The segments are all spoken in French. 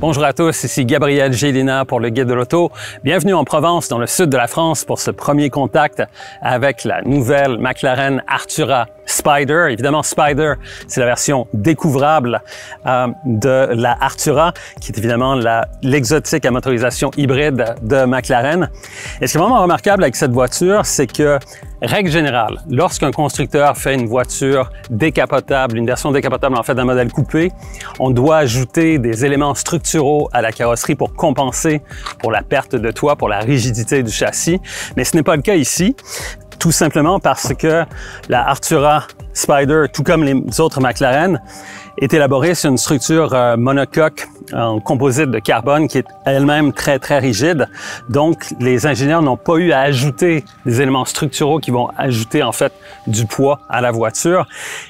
Bonjour à tous, ici Gabriel Gélina pour le Guide de l'auto. Bienvenue en Provence, dans le sud de la France, pour ce premier contact avec la nouvelle McLaren Artura Spider. Évidemment, Spider, c'est la version découvrable de la Artura, qui est évidemment l'exotique à motorisation hybride de McLaren. Et ce qui est vraiment remarquable avec cette voiture, c'est que, règle générale, lorsqu'un constructeur fait une voiture décapotable, une version décapotable en fait d'un modèle coupé, on doit ajouter des éléments structuraux à la carrosserie pour compenser pour la perte de toit, pour la rigidité du châssis. Mais ce n'est pas le cas ici, tout simplement parce que la Artura Spider, tout comme les autres McLaren, est élaborée sur une structure monocoque en composite de carbone qui est elle-même très rigide. Donc, les ingénieurs n'ont pas eu à ajouter des éléments structuraux qui vont ajouter en fait du poids à la voiture.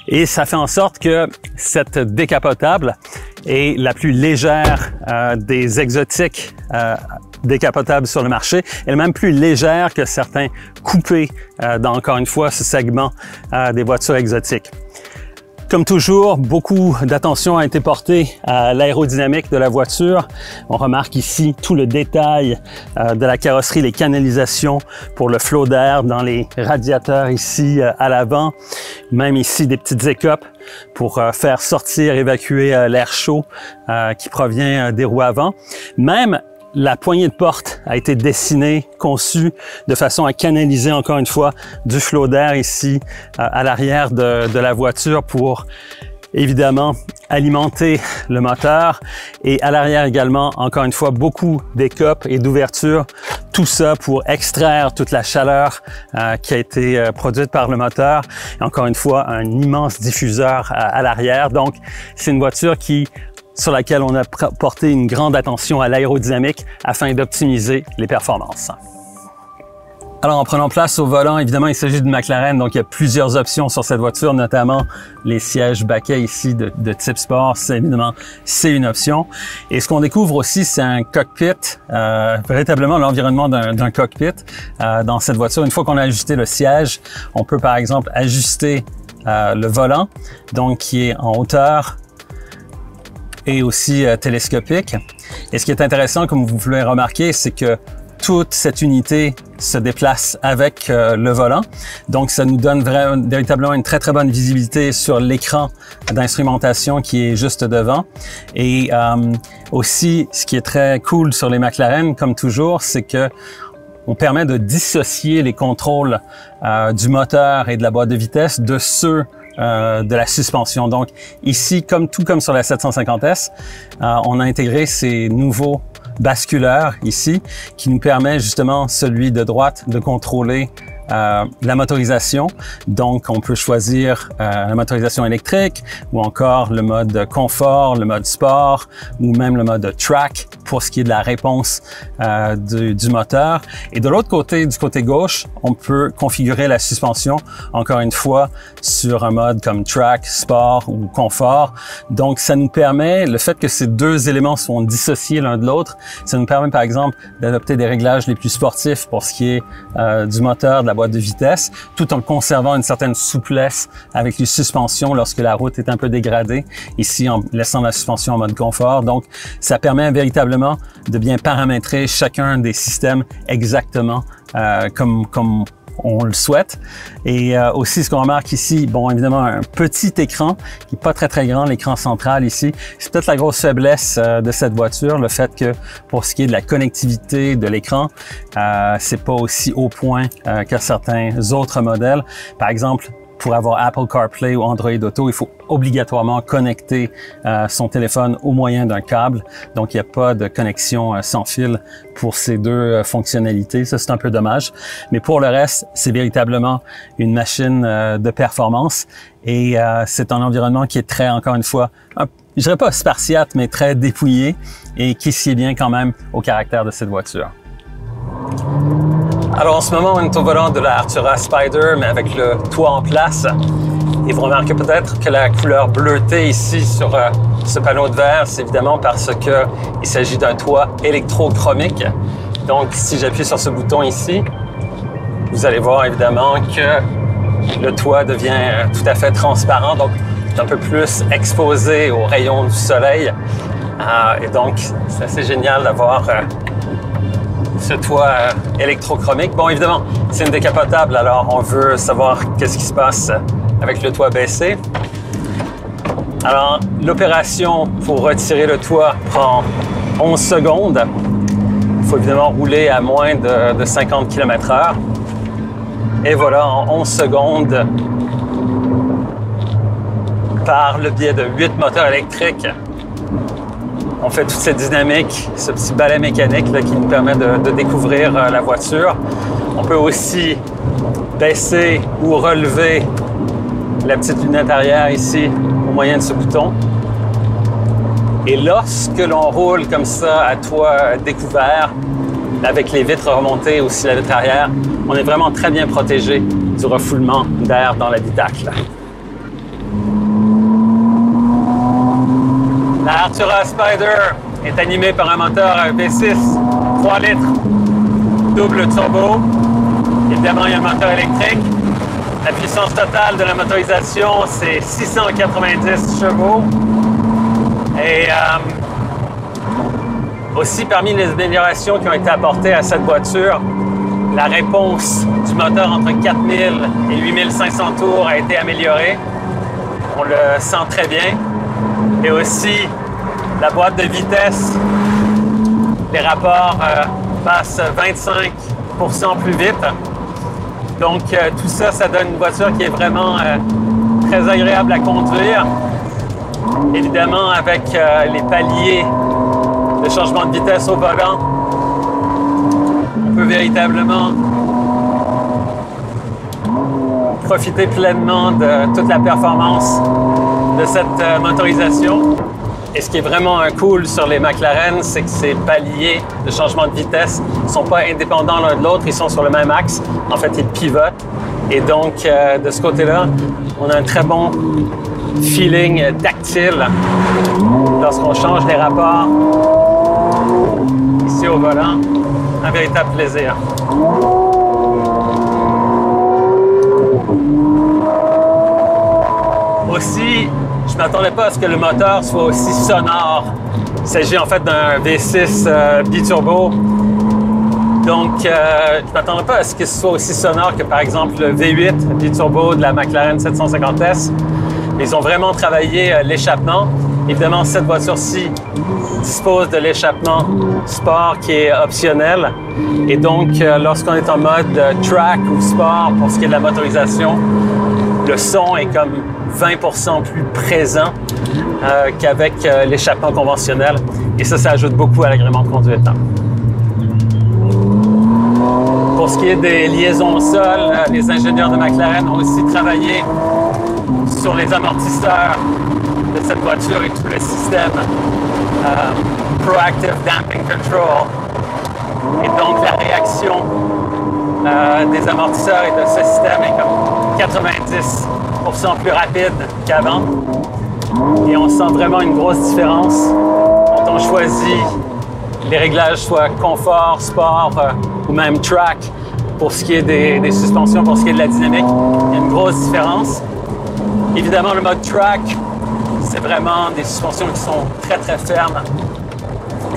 Et ça fait en sorte que cette décapotable est la plus légère des exotiques décapotables sur le marché. Elle est même plus légère que certains coupés dans, encore une fois, ce segment des voitures exotiques. Comme toujours, beaucoup d'attention a été portée à l'aérodynamique de la voiture. On remarque ici tout le détail de la carrosserie, les canalisations pour le flot d'air dans les radiateurs ici à l'avant. Même ici, des petites écopes pour faire sortir, évacuer l'air chaud qui provient des roues avant. Même la poignée de porte a été dessinée, conçue de façon à canaliser encore une fois du flot d'air ici à l'arrière de la voiture pour évidemment alimenter le moteur, et à l'arrière également, encore une fois, beaucoup d'écopes et d'ouvertures, tout ça pour extraire toute la chaleur qui a été produite par le moteur. Et encore une fois, un immense diffuseur à l'arrière. Donc, c'est une voiture sur laquelle on a porté une grande attention à l'aérodynamique afin d'optimiser les performances. Alors, en prenant place au volant, évidemment, il s'agit de McLaren, donc il y a plusieurs options sur cette voiture, notamment les sièges baquets ici de type sport. Évidemment, c'est une option. Et ce qu'on découvre aussi, c'est un cockpit, véritablement l'environnement d'un cockpit dans cette voiture. Une fois qu'on a ajusté le siège, on peut par exemple ajuster le volant, donc qui est en hauteur et aussi télescopique. Et ce qui est intéressant, comme vous pouvez remarquer, c'est que toute cette unité se déplace avec le volant. Donc, ça nous donne véritablement une très bonne visibilité sur l'écran d'instrumentation qui est juste devant. Et aussi, ce qui est très cool sur les McLaren, comme toujours, c'est que on permet de dissocier les contrôles du moteur et de la boîte de vitesse de ceux de la suspension. Donc ici, tout comme sur la 750S, on a intégré ces nouveaux basculeurs ici qui nous permet justement, celui de droite, de contrôler la motorisation. Donc, on peut choisir la motorisation électrique ou encore le mode confort, le mode sport ou même le mode track pour ce qui est de la réponse du moteur. Et de l'autre côté, du côté gauche, on peut configurer la suspension, encore une fois, sur un mode comme track, sport ou confort. Donc, ça nous permet, le fait que ces deux éléments sont dissociés l'un de l'autre, ça nous permet par exemple d'adopter des réglages les plus sportifs pour ce qui est du moteur, de la boîte de vitesse, tout en conservant une certaine souplesse avec les suspensions lorsque la route est un peu dégradée, ici en laissant la suspension en mode confort. Donc, ça permet véritablement de bien paramétrer chacun des systèmes exactement comme on le souhaite. Et aussi, ce qu'on remarque ici, bon, évidemment, un petit écran qui n'est pas très grand, l'écran central ici. C'est peut-être la grosse faiblesse de cette voiture, le fait que pour ce qui est de la connectivité de l'écran, c'est pas aussi au point que certains autres modèles. Par exemple, pour avoir Apple CarPlay ou Android Auto, il faut obligatoirement connecter son téléphone au moyen d'un câble. Donc, il n'y a pas de connexion sans fil pour ces deux fonctionnalités. Ça, c'est un peu dommage. Mais pour le reste, c'est véritablement une machine de performance. Et c'est un environnement qui est très, encore une fois, je dirais pas spartiate, mais très dépouillé et qui sied bien quand même au caractère de cette voiture. Alors en ce moment, on est au volant de la Artura Spider, mais avec le toit en place. Et vous remarquez peut-être que la couleur bleutée ici sur ce panneau de verre, c'est évidemment parce qu'il s'agit d'un toit électrochromique. Donc si j'appuie sur ce bouton ici, vous allez voir évidemment que le toit devient tout à fait transparent, donc un peu plus exposé aux rayons du soleil. Et donc, c'est assez génial d'avoir ce toit électrochromique. Bon, évidemment, c'est une décapotable, alors on veut savoir qu'est-ce qui se passe avec le toit baissé. Alors, l'opération pour retirer le toit prend 11 secondes. Il faut évidemment rouler à moins de 50 km/h. Et voilà, en 11 secondes, par le biais de 8 moteurs électriques, on fait toute cette dynamique, ce petit balai mécanique là, qui nous permet de découvrir la voiture. On peut aussi baisser ou relever la petite lunette arrière ici au moyen de ce bouton. Et lorsque l'on roule comme ça à toit découvert, avec les vitres remontées, aussi la vitre arrière, on est vraiment très bien protégé du refoulement d'air dans l'habitacle. La Artura Spider est animée par un moteur V6 3 litres double turbo. Évidemment, il y a un moteur électrique. La puissance totale de la motorisation, c'est 690 chevaux. Et aussi, parmi les améliorations qui ont été apportées à cette voiture, la réponse du moteur entre 4000 et 8500 tours a été améliorée. On le sent très bien. Et aussi, la boîte de vitesse, les rapports passent 25% plus vite. Donc, tout ça, ça donne une voiture qui est vraiment très agréable à conduire. Évidemment, avec les paliers de changement de vitesse au volant, on peut véritablement profiter pleinement de toute la performance de cette motorisation. Et ce qui est vraiment cool sur les McLaren, c'est que ces paliers de changement de vitesse ne sont pas indépendants l'un de l'autre, ils sont sur le même axe. En fait, ils pivotent. Et donc, de ce côté-là, on a un très bon feeling tactile lorsqu'on change les rapports ici au volant. Un véritable plaisir. Aussi, je ne m'attendais pas à ce que le moteur soit aussi sonore. Il s'agit en fait d'un V6 biturbo. Donc, je ne m'attendais pas à ce que ce soit aussi sonore que, par exemple, le V8 biturbo de la McLaren 750S. Mais ils ont vraiment travaillé l'échappement. Évidemment, cette voiture-ci dispose de l'échappement sport qui est optionnel. Et donc, lorsqu'on est en mode track ou sport pour ce qui est de la motorisation, le son est comme 20% plus présent qu'avec l'échappement conventionnel. Et ça ajoute beaucoup à l'agrément de conduite. Pour ce qui est des liaisons au sol, les ingénieurs de McLaren ont aussi travaillé sur les amortisseurs de cette voiture et tout le système Proactive Damping Control. Et donc, la réaction des amortisseurs et de ce système est comme 90% plus rapide qu'avant. Et on sent vraiment une grosse différence quand on choisit les réglages, soit confort, sport ou même track, pour ce qui est des suspensions, pour ce qui est de la dynamique. Il y a une grosse différence. Évidemment, le mode track, c'est vraiment des suspensions qui sont très, très fermes.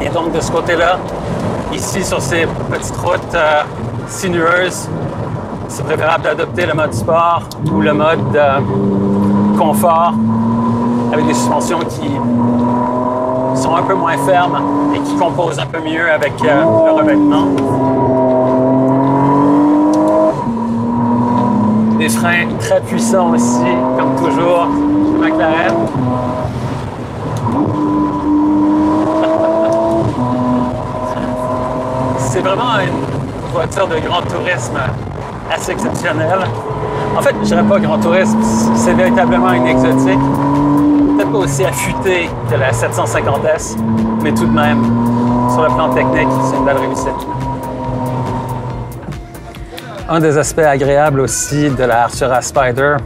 Et donc, de ce côté-là, ici, sur ces petites routes sinueuses, c'est préférable d'adopter le mode sport ou le mode confort avec des suspensions qui sont un peu moins fermes et qui composent un peu mieux avec le revêtement. Des freins très puissants aussi, comme toujours, chez McLaren. C'est vraiment une voiture de grand tourisme assez exceptionnelle. En fait, je dirais pas grand tourisme, c'est véritablement une exotique. Peut-être pas aussi affûtée que la 750S, mais tout de même, sur le plan technique, c'est une belle réussite. Un des aspects agréables aussi de la Artura Spider,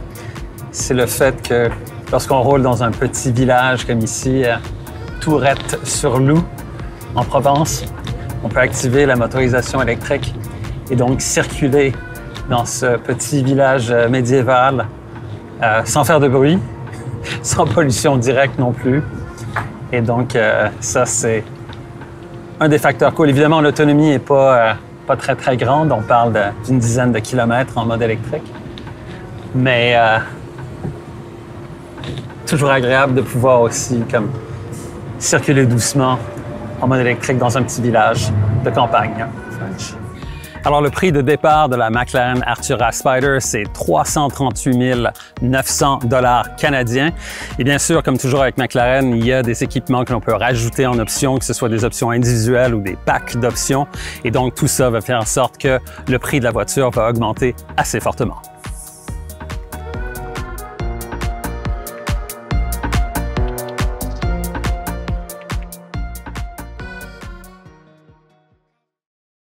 c'est le fait que lorsqu'on roule dans un petit village comme ici, Tourette-sur-Loup, en Provence, on peut activer la motorisation électrique et donc circuler dans ce petit village médiéval sans faire de bruit, sans pollution directe non plus. Et donc, ça, c'est un des facteurs cool. Évidemment, l'autonomie n'est pas très, très grande. On parle d'une dizaine de kilomètres en mode électrique. Mais toujours agréable de pouvoir aussi comme circuler doucement en mode électrique dans un petit village de campagne. Alors, le prix de départ de la McLaren Artura Spider, c'est 338 900 $ canadiens. Et bien sûr, comme toujours avec McLaren, il y a des équipements que l'on peut rajouter en option, que ce soit des options individuelles ou des packs d'options. Et donc, tout ça va faire en sorte que le prix de la voiture va augmenter assez fortement.